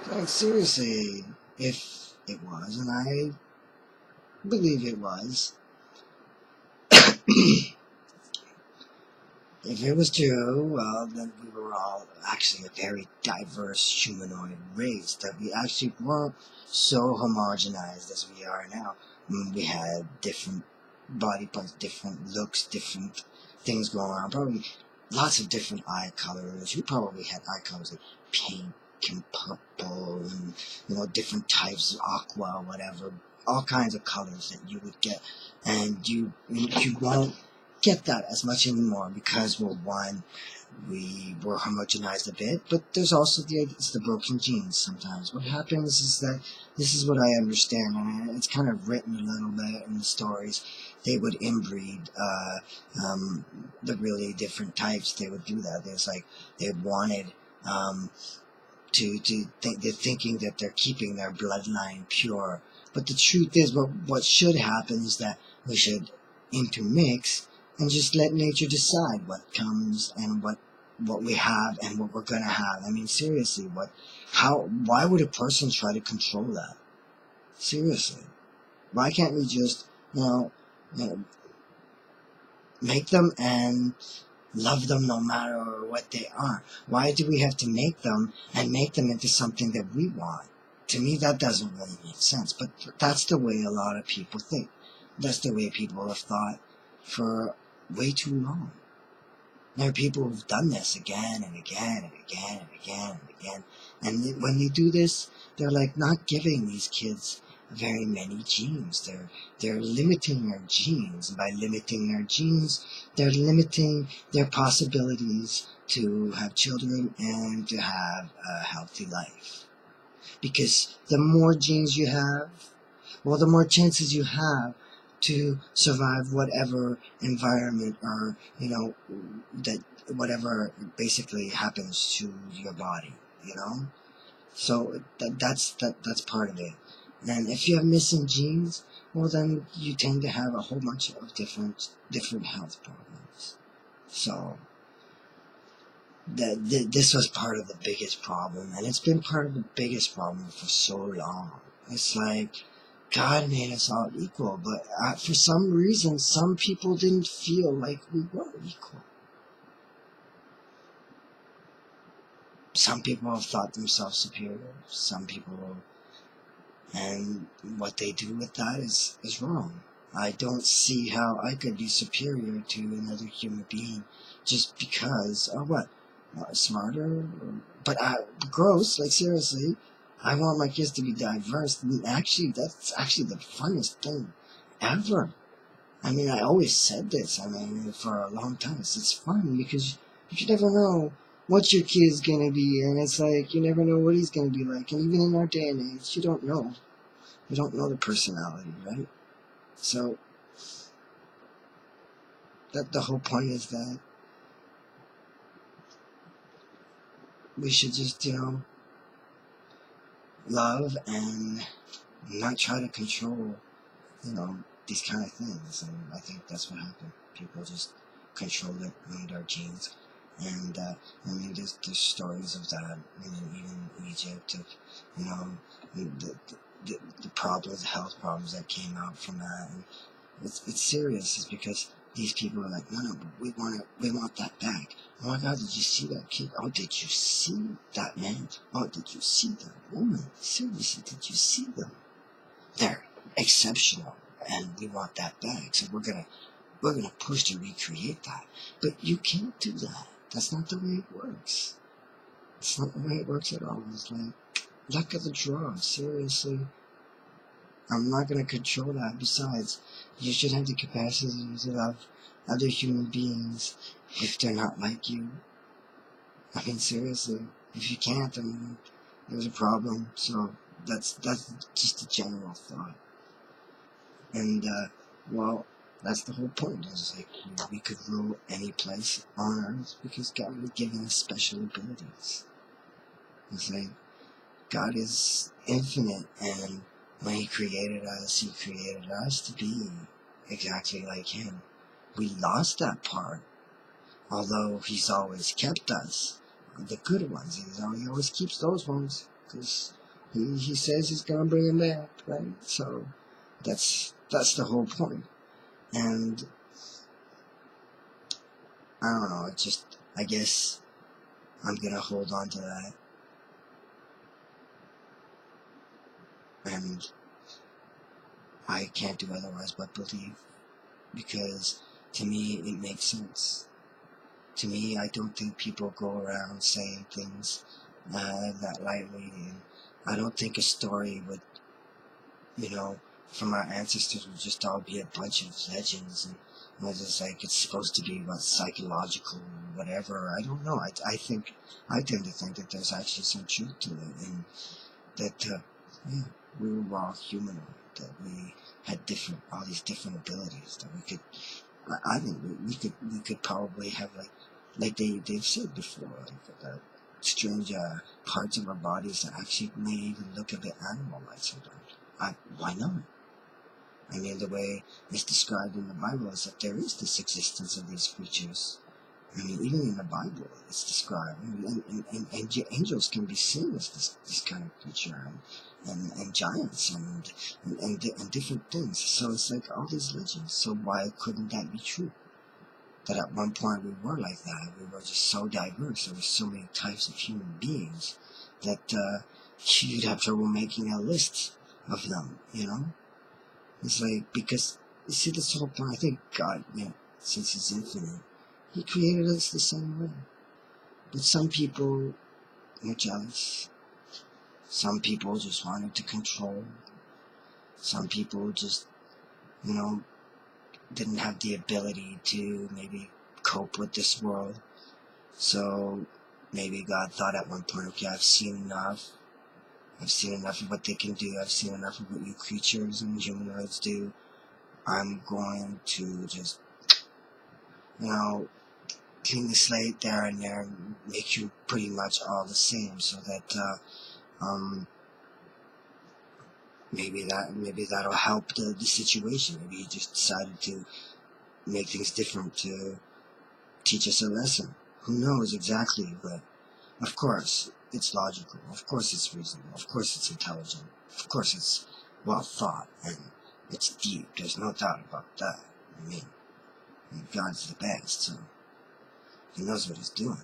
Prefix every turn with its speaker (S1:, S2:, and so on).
S1: Like, seriously, if it was, and I believe it was, if it was true, well, then we were all actually a very diverse humanoid race, that we actually weren't so homogenized as we are now. I mean, we had different body parts, different looks, different things going on, probably lots of different eye colors. We probably had eye colors like pink and purple and, different types of aqua, whatever, all kinds of colors that you would get, and you won't get that as much anymore because, well, one, we were homogenized a bit, but there's also it's the broken genes sometimes. What happens is that, this is what I understand, and it's kind of written a little bit in the stories. They would inbreed the really different types. They would do that. There's like, they wanted they're thinking that they're keeping their bloodline pure. But the truth is, what should happen is that we should intermix and just let nature decide what comes and what we have and what we're gonna have. I mean, seriously, why would a person try to control that? Seriously, why can't we just, make them and love them no matter what they are? Why do we have to make them and make them into something that we want? To me, that doesn't really make sense, but that's the way a lot of people think. That's the way people have thought for way too long. There are people who've done this again and again and again and again and again. And when they do this, they're like not giving these kids very many genes. They're limiting their genes. And by limiting their genes, they're limiting their possibilities to have children and to have a healthy life. Because the more genes you have, well, the more chances you have to survive whatever environment or, that whatever basically happens to your body, So that's part of it. And if you have missing genes, well, then you tend to have a whole bunch of different health problems. So this was part of the biggest problem, and it's been part of the biggest problem for so long. It's like, God made us all equal, but for some reason, some people didn't feel like we were equal. Some people have thought themselves superior. Some people, and what they do with that is wrong. I don't see how I could be superior to another human being just because, or what, smarter? But gross, like seriously. I want my kids to be diverse. I mean, actually, that's actually the funnest thing ever. I mean, I always said this, for a long time. It's fun because you never know what your kid's gonna be, and it's like, you never know what he's gonna be like. And even in our day and age, you don't know. You don't know the personality, right? So, the whole point is that we should just, love and not try to control, these kind of things. And I think that's what happened. People just control it with our genes. And, there's stories of that, even in Egypt, of, the problems, the health problems that came out from that. And it's serious. It's because these people are like, no, but we want that back. Oh my God, did you see that kid? Oh, did you see that man? Oh, did you see that woman? Seriously, did you see them? They're exceptional, and we want that back. So we're gonna push to recreate that. But you can't do that. That's not the way it works. It's not the way it works at all. It's like, luck of the draw. Seriously, I'm not gonna control that. Besides, you should have the capacity to love other human beings if they're not like you. Seriously, if you can't, then there's a problem. So that's just a general thought. And well, that's the whole point. It's like, we could rule any place on earth because God had given us special abilities. It's like, God is infinite, and when He created us to be exactly like Him. We lost that part, although He's always kept us, the good ones. He always keeps those ones. because he says he's gonna bring him back, right? So that's the whole point. And I don't know. It just, I guess I'm gonna hold on to that, and I can't do otherwise but believe, because to me it makes sense. To me, I don't think people go around saying things that lightly, and I don't think a story would, from our ancestors would just all be a bunch of legends, and just like it's supposed to be what, psychological or whatever. I don't know. I tend to think that there's actually some truth to it, and that yeah, we were all humanoid, that we had all these different abilities that we could. I think we could probably have like they've said before, like strange parts of our bodies that actually may even look a bit animal-like sometimes. Why not? I mean, the way it's described in the Bible is that there is this existence of these creatures. I mean, even in the Bible, it's described, and angels can be seen as this kind of creature, and giants, and different things. So it's like all these legends. So why couldn't that be true? That at one point we were like that. We were just so diverse. There were so many types of human beings that you'd have trouble making a list of them. It's like, because you see, this whole point. I think God, since He's infinite, He created us the same way. But some people were jealous. Some people just wanted to control. Some people just, didn't have the ability to maybe cope with this world. So maybe God thought at one point, okay, I've seen enough. I've seen enough of what they can do. I've seen enough of what you creatures and humanoids do. I'm going to just, clean the slate there and there and make you pretty much all the same, so that maybe that'll help the situation. Maybe He just decided to make things different to teach us a lesson. Who knows exactly, but of course it's logical. Of course it's reasonable. Of course it's intelligent. Of course it's well thought, and it's deep. There's no doubt about that. I mean, God's the best, so He knows what He's doing.